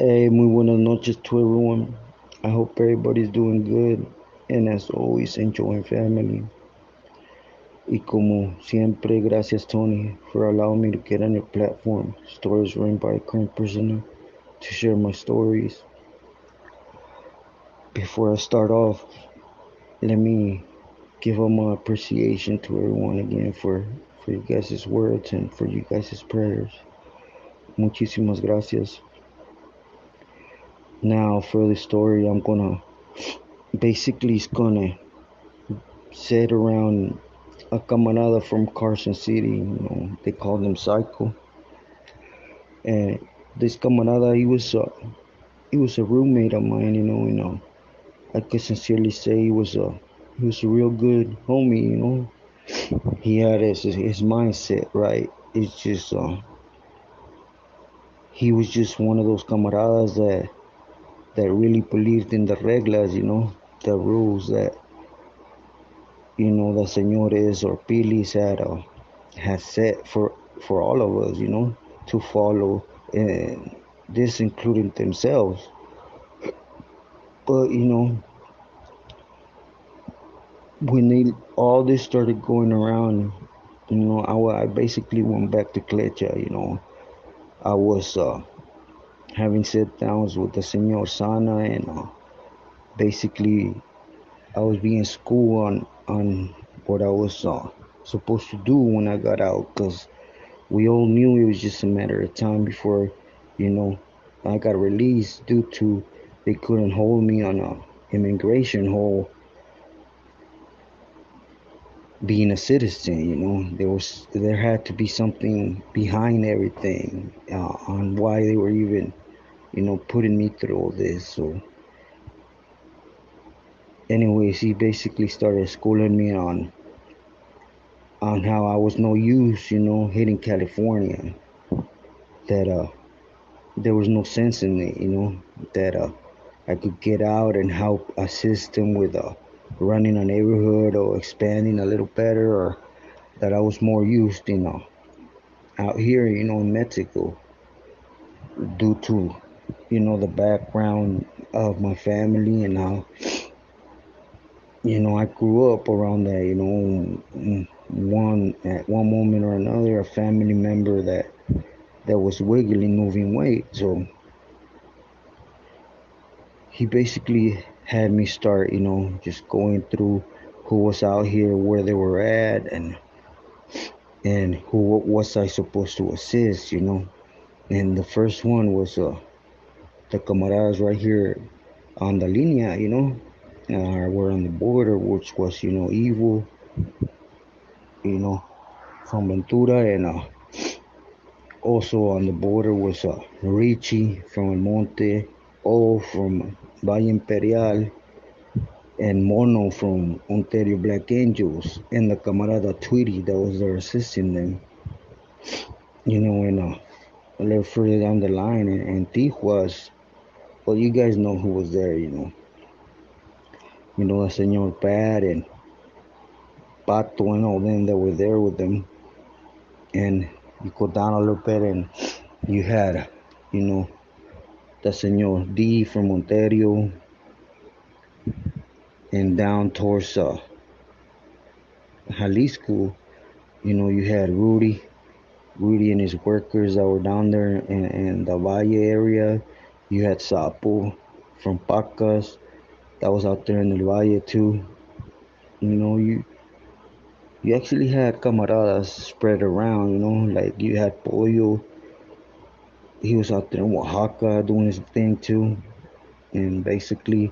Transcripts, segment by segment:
Hey, muy buenas noches to everyone. I hope everybody's doing good and as always enjoying family. Y como siempre, gracias Tony for allowing me to get on your platform. Stories written by a current prisoner to share my stories. Before I start off, let me give my appreciation to everyone again for you guys' words and for you guys' prayers. Muchísimas gracias. Now for the story, I'm gonna basically it's gonna sit around a camarada from Carson City. They called him Psycho, and this camarada he was a roommate of mine. I could sincerely say he was a real good homie. He had his mindset right. It's just he was just one of those camaradas that really believed in the reglas. The rules that the señores or pilis had set for all of us, to follow, and this including themselves. But when all this started going around, I basically went back to Clecha. I was having sit downs with the Senor Sana, and basically I was being schooled on what I was supposed to do when I got out, because we all knew it was just a matter of time before, you know, I got released due to they couldn't hold me on a immigration hold being a citizen. There had to be something behind everything on why they were even putting me through all this. So anyways, he basically started schooling me on how I was no use, hitting California, that there was no sense in it, that I could get out and help assist him with running a neighborhood or expanding a little better, or that I was more used, out here, in Mexico, due to, the background of my family and how, I grew up around that, at one moment or another, a family member that was wiggling, moving weight. So he basically had me start, just going through who was out here, where they were at, and who was I supposed to assist, And the first one was the camaradas right here on the linea, were on the border, which was, Evil, you know, from Ventura, and also on the border was Richie from El Monte, O from Valle Imperial, and Mono from Ontario Black Angels, and the camarada Tweety that was there assisting them. And a little further down the line, and Tijuas, well, you guys know who was there, the Senor Pat and Pato and all them that were there with them. And you go down a little bit, and you had, you know, the Senor D from Ontario, and down towards Jalisco, you had Rudy and his workers that were down there in the Valle area. You had Sapo from Pacas that was out there in the Valle too. You actually had camaradas spread around. Like you had Pollo. He was out there in Oaxaca doing his thing too. And basically,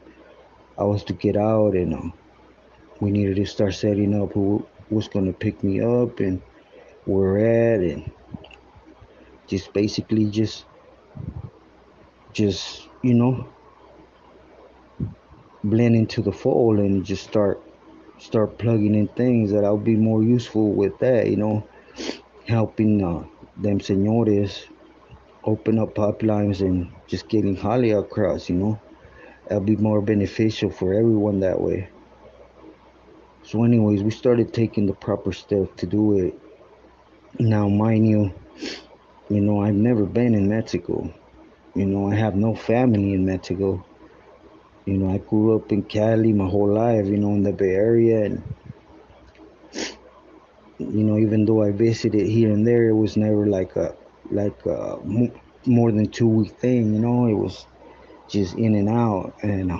I was to get out, and we needed to start setting up who was gonna pick me up and where we're at, and just basically just blend into the fold and just start plugging in things that I'll be more useful with that, helping them senores open up pipelines and just getting Holly across, that'll be more beneficial for everyone that way. So anyways, we started taking the proper steps to do it. Now mind you, I've never been in Mexico. I have no family in Mexico. I grew up in Cali my whole life, in the Bay Area, and even though I visited here and there, it was never like a more than 2 week thing. It was just in and out, and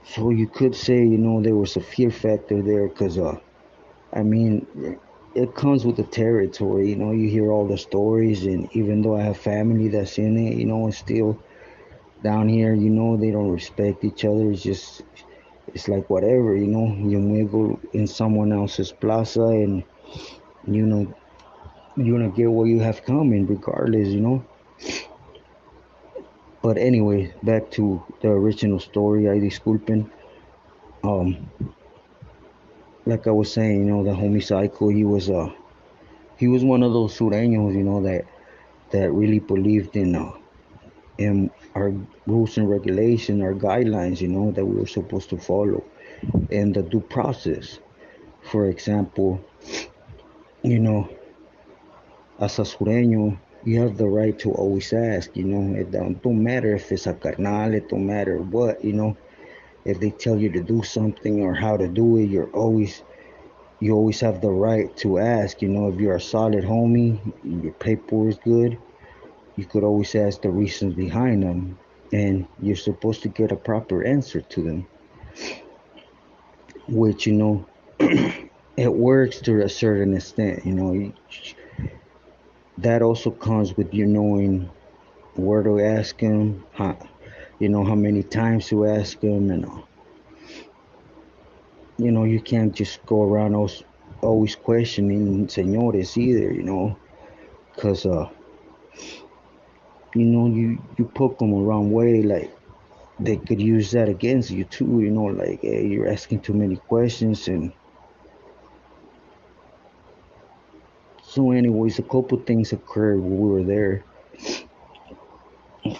so you could say, there was a fear factor there, because I mean, it comes with the territory. You hear all the stories, and even though I have family that's in it, it's still down here. They don't respect each other. It's like whatever. You may go in someone else's plaza, and you know you're gonna get what you have coming, regardless. But anyway, back to the original story. I disculpen. Um, like I was saying, the homie Psycho, he was one of those sureños, that really believed in our rules and regulation, our guidelines, that we were supposed to follow, and the due process. For example, you know, as a sureño, you have the right to always ask. It don't matter if it's a carnal, it don't matter what. If they tell you to do something or how to do it, you always have the right to ask. If you're a solid homie, your paper is good, you could always ask the reasons behind them, and you're supposed to get a proper answer to them, which it works to a certain extent. That also comes with you knowing where to ask them, how many times to ask them, and you can't just go around always questioning senores either, because you poke them a wrong way, like they could use that against you too, like, hey, you're asking too many questions. And so anyways, a couple things occurred when we were there.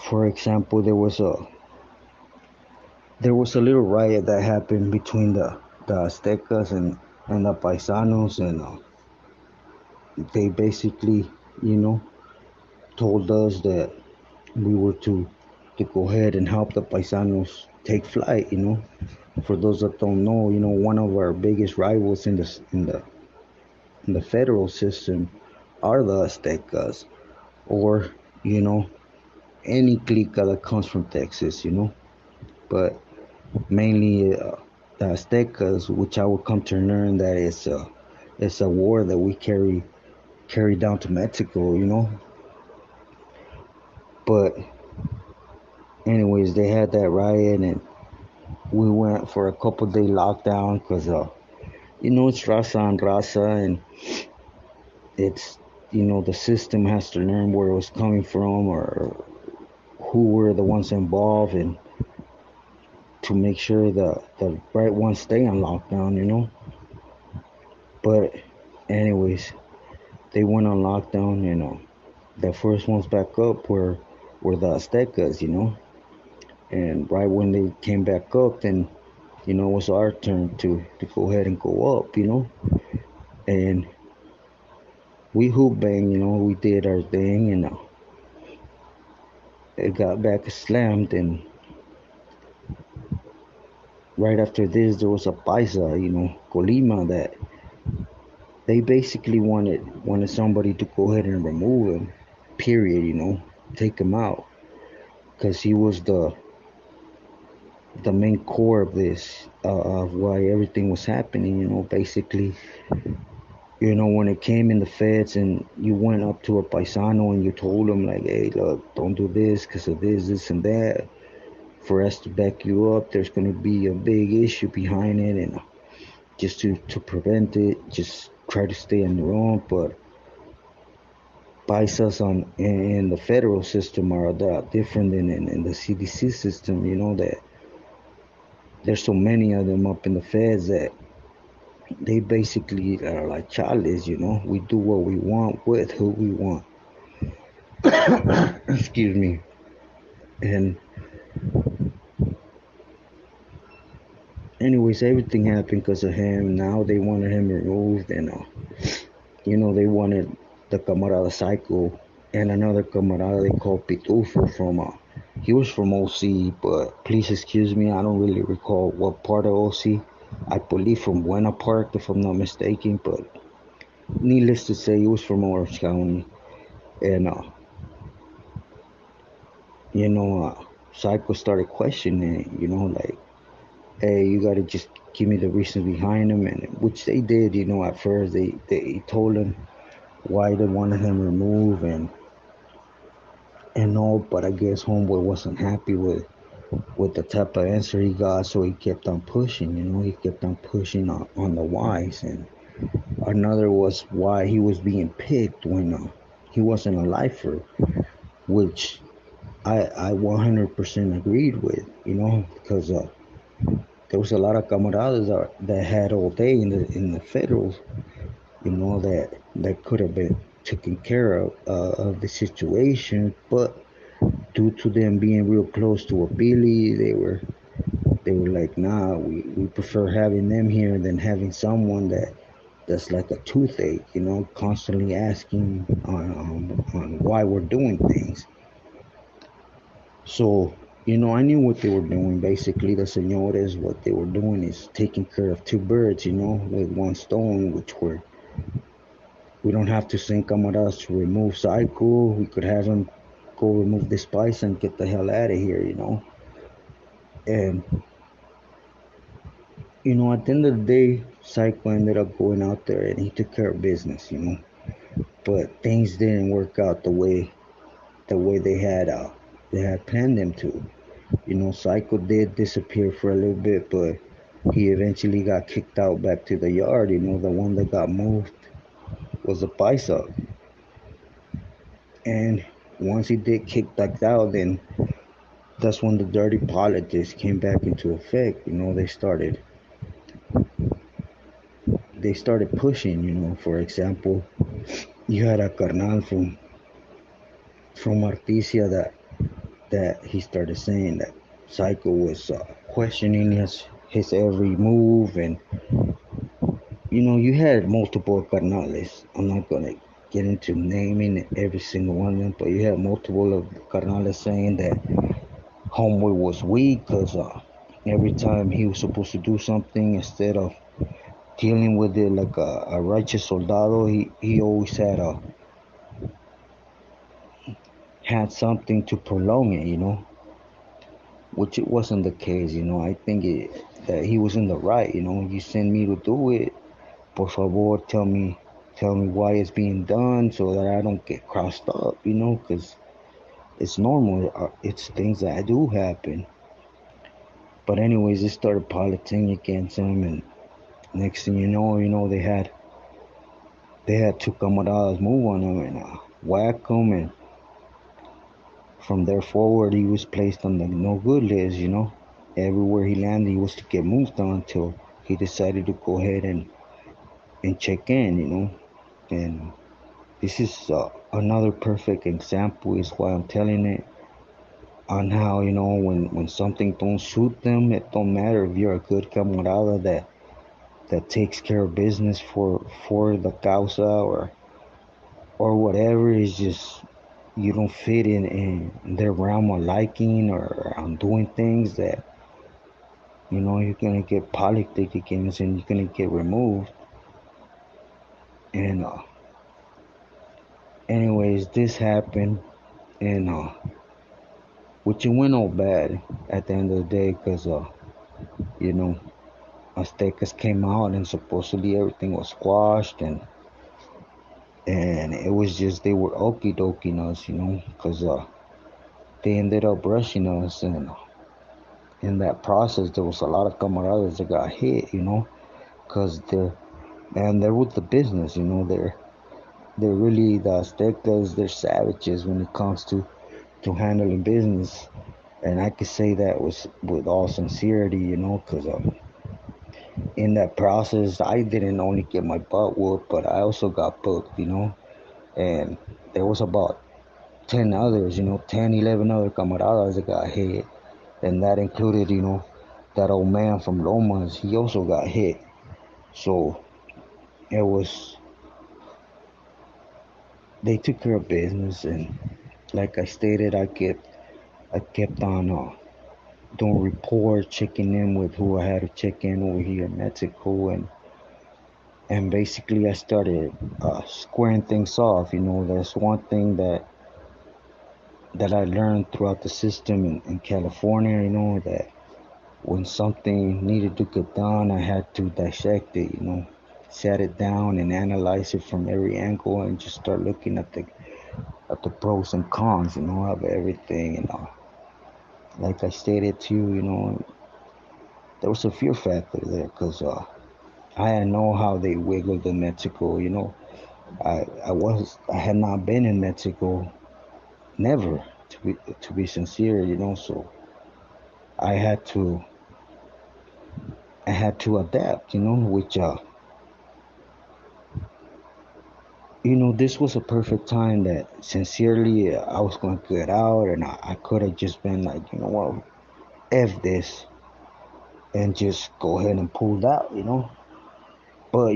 For example, there was a little riot that happened between the Aztecas and the Paisanos, and they basically, you know, told us that we were to go ahead and help the Paisanos take flight. For those that don't know, one of our biggest rivals in the federal system are the Aztecas, or you know any clica that comes from Texas. But mainly the Aztecas, which I will come to learn that it's a war that we carry down to Mexico. But anyways, they had that riot, and we went for a couple-day lockdown, because it's raza and raza, and it's the system has to learn where it was coming from, or who were the ones involved, and to make sure the right ones stay on lockdown. But anyways, they went on lockdown, the first ones back up were the Aztecas. And right when they came back up, then it was our turn to go ahead and go up. And we hoop bang, we did our thing, and it got back slammed. And right after this, there was a paisa, Colima, that they basically wanted somebody to go ahead and remove him, period. Take him out, because he was the main core of this, of why everything was happening. Basically, when it came in the feds, and you went up to a paisano and you told him, like, hey, look, don't do this because of this and that, for us to back you up, there's going to be a big issue behind it, and just to prevent it, just try to stay on your own. But paisas in the federal system are a lot different than in the CDC system. That there's so many of them up in the feds that they basically are like chales. We do what we want with who we want. Excuse me. And anyways, everything happened because of him. Now they wanted him removed, and they wanted the camarada Psycho and another camarada they called Pitufo from he was from OC, but please excuse me, I don't really recall what part of OC. I believe from Buena Park, if I'm not mistaken, but needless to say, he was from Orange County, and you know, Psycho started questioning it, you know, like, hey, you gotta just give me the reasons behind him, and which they did, you know, at first they told him why they wanted him removed and all, but I guess homeboy wasn't happy with the type of answer he got, so he kept on pushing, you know, he kept on pushing on the whys, and another was why he was being picked when he wasn't a lifer, which I 100% agreed with, you know, because there was a lot of camaradas that had all day in the federals, you know, that could have been taken care of the situation, but due to them being real close to a Billy, they were like, nah, we prefer having them here than having someone that's like a toothache, you know, constantly asking on why we're doing things. So, you know, I knew what they were doing. Basically, the senores, what they were doing is taking care of two birds, you know, with one stone, which we don't have to send camaradas to remove Psycho. We could have him go remove the spice and get the hell out of here, you know. And, you know, at the end of the day, Psycho ended up going out there and he took care of business, you know. But things didn't work out the way they had planned them to. You know, Psycho did disappear for a little bit, but he eventually got kicked out back to the yard. You know, the one that got moved was a Paisa. And once he did kick back out, then that's when the dirty politics came back into effect. You know, they started pushing, you know, for example, you had a carnal from Artesia that he started saying that Psycho was questioning his every move, and you know, you had multiple carnales. I'm not gonna get into naming every single one of them, but you had multiple of carnales saying that Homeboy was weak because every time he was supposed to do something, instead of dealing with it like a righteous soldado, he always had something to prolong it, you know, which it wasn't the case, you know. I think that he was in the right, you know. You send me to do it, por favor, tell me why it's being done so that I don't get crossed up, you know, because it's normal. It's things that do happen. But anyways, they started politicking against him, and next thing you know, they had two camaradas move on him and whack him, and from there forward, he was placed on the no good list, you know. Everywhere he landed, he was to get moved on until he decided to go ahead and check in, you know. And this is another perfect example, is why I'm telling it, on how, you know, when something don't suit them, it don't matter if you're a good camarada that takes care of business for the causa or whatever. Is just you don't fit in their realm of liking or doing things that, you know, you're gonna get politic against and you're gonna get removed. And anyways, this happened, and which it went all bad at the end of the day, because you know, Aztecas came out and supposedly everything was squashed, and it was just they were okie doking us, you know, because they ended up rushing us, and in that process there was a lot of camaradas that got hit, you know, because they're with the business, you know. They're really the Aztecas. They're savages when it comes to handling business, and I could say that with all sincerity, you know, because in that process, I didn't only get my butt whooped, but I also got booked, you know. And there was about 10 others, you know, 10, 11 other camaradas that got hit. And that included, you know, that old man from Lomas, he also got hit. So it was they took care of business, and like I stated, I kept on doing reports, checking in with who I had to check in over here in Mexico, and basically I started squaring things off. There's one thing that I learned throughout the system in California. That when something needed to get done, I had to dissect it. Sat it down and analyze it from every angle, and just start looking at the pros and cons. Of everything. Like I stated to you, there was a fear factor there because I didn't know how they wiggled in Mexico. I had not been in Mexico, never, to be sincere. So I had to I had to adapt. Which this was a perfect time that sincerely I was going to get out, and I could have just been like, what, f this, and just go ahead and pull out. But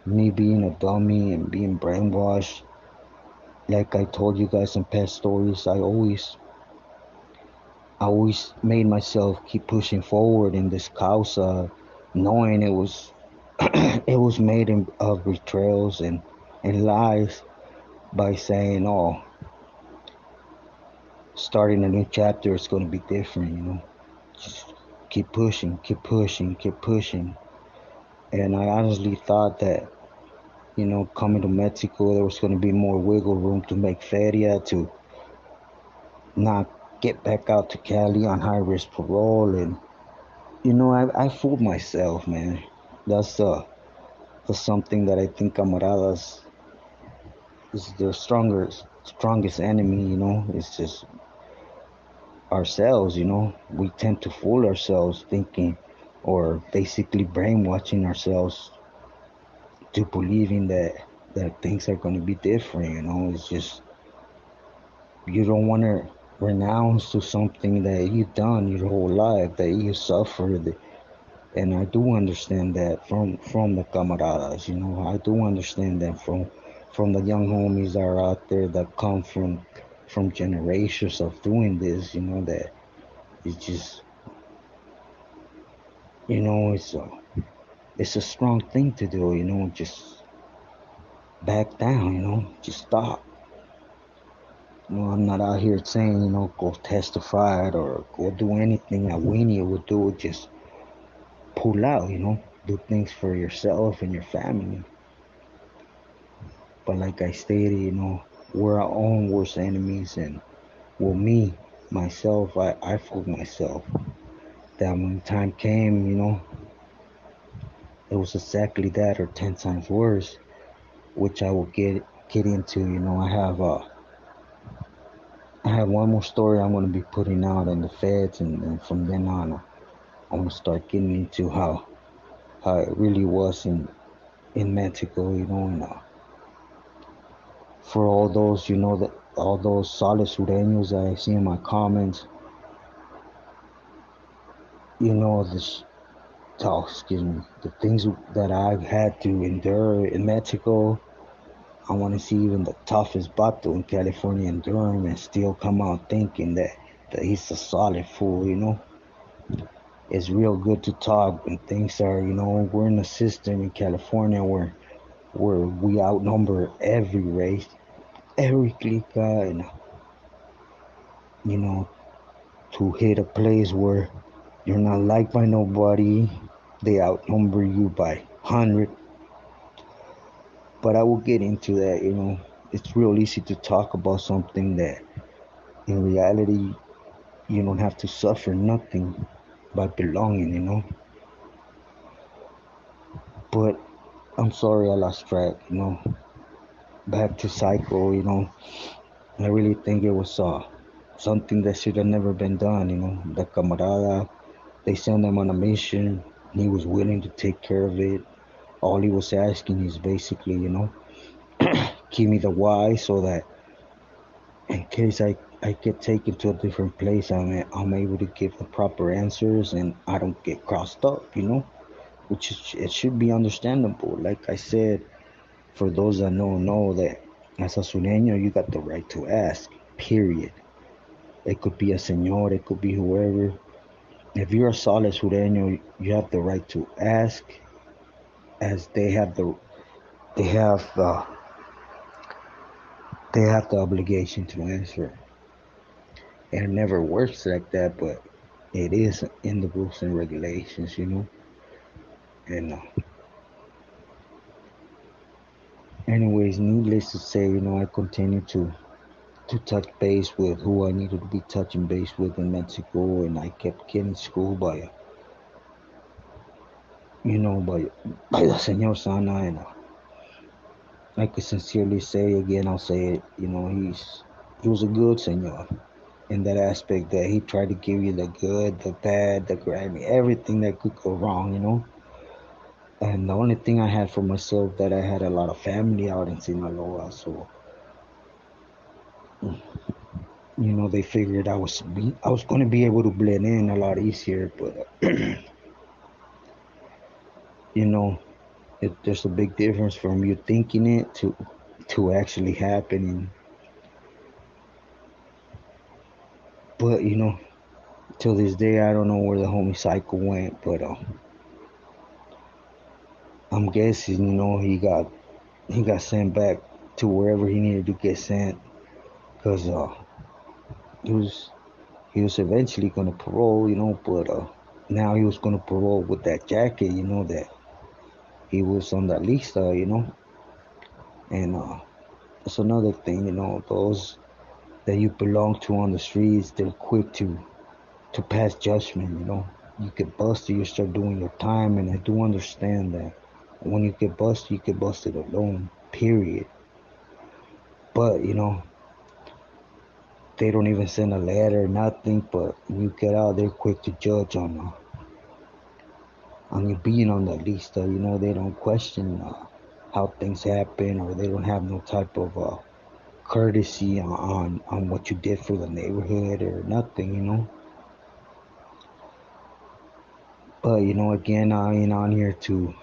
me being a dummy and being brainwashed, like I told you guys in past stories, I always made myself keep pushing forward in this causa, knowing it was it was made of betrayals and lies, by saying, "Oh, starting a new chapter is going to be different." Just keep pushing, keep pushing, keep pushing. And I honestly thought that coming to Mexico, there was going to be more wiggle room to make feria, to not get back out to Cali on high risk parole. And I fooled myself, man. That's something that I think camaradas is their strongest enemy. It's just ourselves. We tend to fool ourselves, thinking, or basically brainwashing ourselves to believing that things are going to be different. It's just, you don't want to renounce to something that you've done your whole life, that you suffered. And I do understand that from the camaradas. I do understand that from the young homies that are out there that come from generations of doing this. That it's just, it's a strong thing to do. Just back down. Just stop. I'm not out here saying, go testify or go do anything that Winnie would do. Just pull out. Do things for yourself and your family. But like I stated, we're our own worst enemies. And well, myself, I fooled myself that when the time came, it was exactly that or 10 times worse, which I will get into. I have one more story I'm going to be putting out in the feds, and then from then on, I want to start getting into how it really was in Mexico. And for all those, that all those solid sureños that I see in my comments, this, oh, excuse me, the things that I've had to endure in Mexico. I want to see even the toughest bato in California endure him and still come out thinking that he's a solid fool. It's real good to talk when things are, we're in a system in California where we outnumber every race, every clica, and you know, to hit a place where you're not liked by nobody, they outnumber you by 100. But I will get into that. It's real easy to talk about something that in reality you don't have to suffer nothing by belonging. But I'm sorry I lost track. Back to Psycho. I really think it was something that should have never been done. The camarada, they sent him on a mission. He was willing to take care of it. All he was asking is basically, give me the why, so that in case I get taken to a different place, I'm able to give the proper answers and I don't get crossed up. Which it should be understandable. Like I said, for those that know that As a sureño, you got the right to ask, period. It could be a señor, it could be whoever. If you're a solid sureño, you have the right to ask, as they have the they have the obligation to answer. It never works like that, but it is in the rules and regulations, And anyways, needless to say, I continue to touch base with who I needed to be touching base with in Mexico, and I kept getting schooled by, by the Senor Sana, and I could sincerely say again, I'll say it, he was a good Senor in that aspect that he tried to give you the good, the bad, the grimy, everything that could go wrong. And the only thing I had for myself that I had a lot of family out in Sinaloa, so they figured I was going to be able to blend in a lot easier, but you know, there's a big difference from you thinking it to actually happening. But till this day, I don't know where the homie Cycle went, but I'm guessing he got sent back to wherever he needed to get sent, because he was he was eventually gonna parole, but now he was gonna parole with that jacket, that he was on that lista, and that's another thing, those that you belong to on the streets, they're quick to pass judgment, You get busted, you start doing your time, and I do understand that when you get busted alone, period. But they don't even send a letter, nothing. But when you get out, they're quick to judge on you being on the list. They don't question how things happen, or they don't have no type of courtesy on what you did for the neighborhood or nothing. But again, I ain't on here to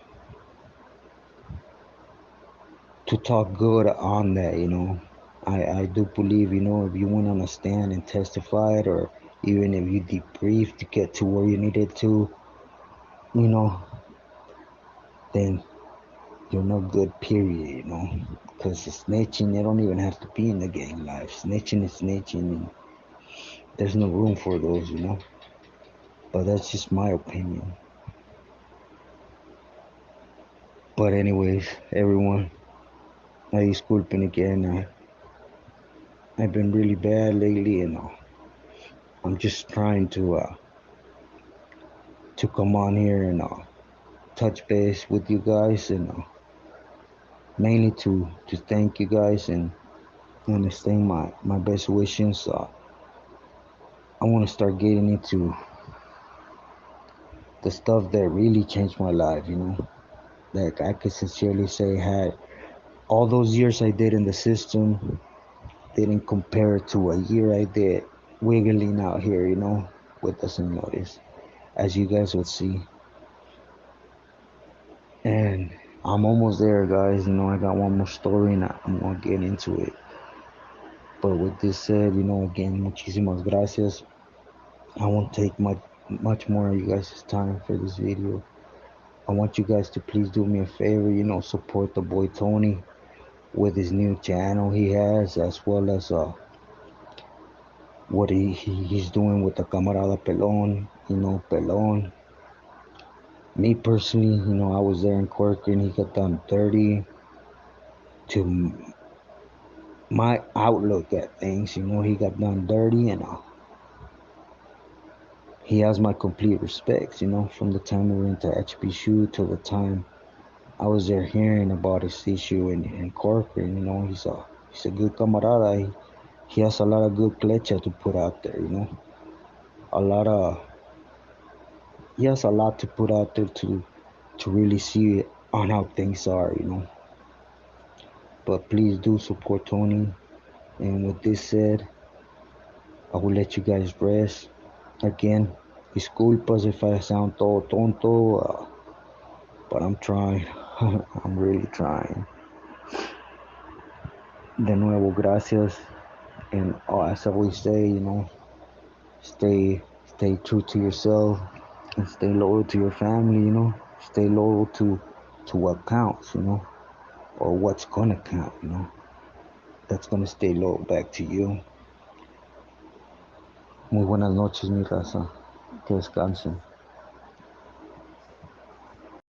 talk good on that. I do believe, if you went on a stand and testified, or even if you debriefed to get to where you needed to, you know, then you're no good, period, because snitching, you don't even have to be in the gang life. Snitching is snitching, and there's no room for those. But that's just my opinion. But anyways, everyone, I disculpen again. I've been really bad lately, and I'm just trying to come on here and touch base with you guys, and mainly to thank you guys and extend my best wishes. I want to start getting into the stuff that really changed my life, Like I could sincerely say, had all those years I did in the system didn't compare to a year I did wiggling out here, with the senores, as you guys would see. And I'm almost there, guys. I got one more story and I'm gonna get into it. But with this said, again, muchísimas gracias. I won't take much more of you guys' time for this video. I want you guys to please do me a favor, support the boy Tony with his new channel he has, as well as what he's doing with the camarada Pelon, Pelon. Me personally, I was there in Corcoran. He got done 30 to my outlook at things. He got done dirty, and he has my complete respect. From the time we went to HBSU till the time I was there hearing about his issue in Corcoran. He's a good camarada. He has a lot of good plecha to put out there. A lot of he has a lot to put out there to really see on how things are. But please do support Tony. And with this said, I will let you guys rest. Again, disculpas if I sound todo tonto, but I'm trying. I'm really trying. De nuevo, gracias. And as I always say, stay true to yourself and stay loyal to your family, stay loyal to what counts, or what's gonna count, that's gonna stay loyal back to you. Muy buenas noches, mi raza. Que descansen.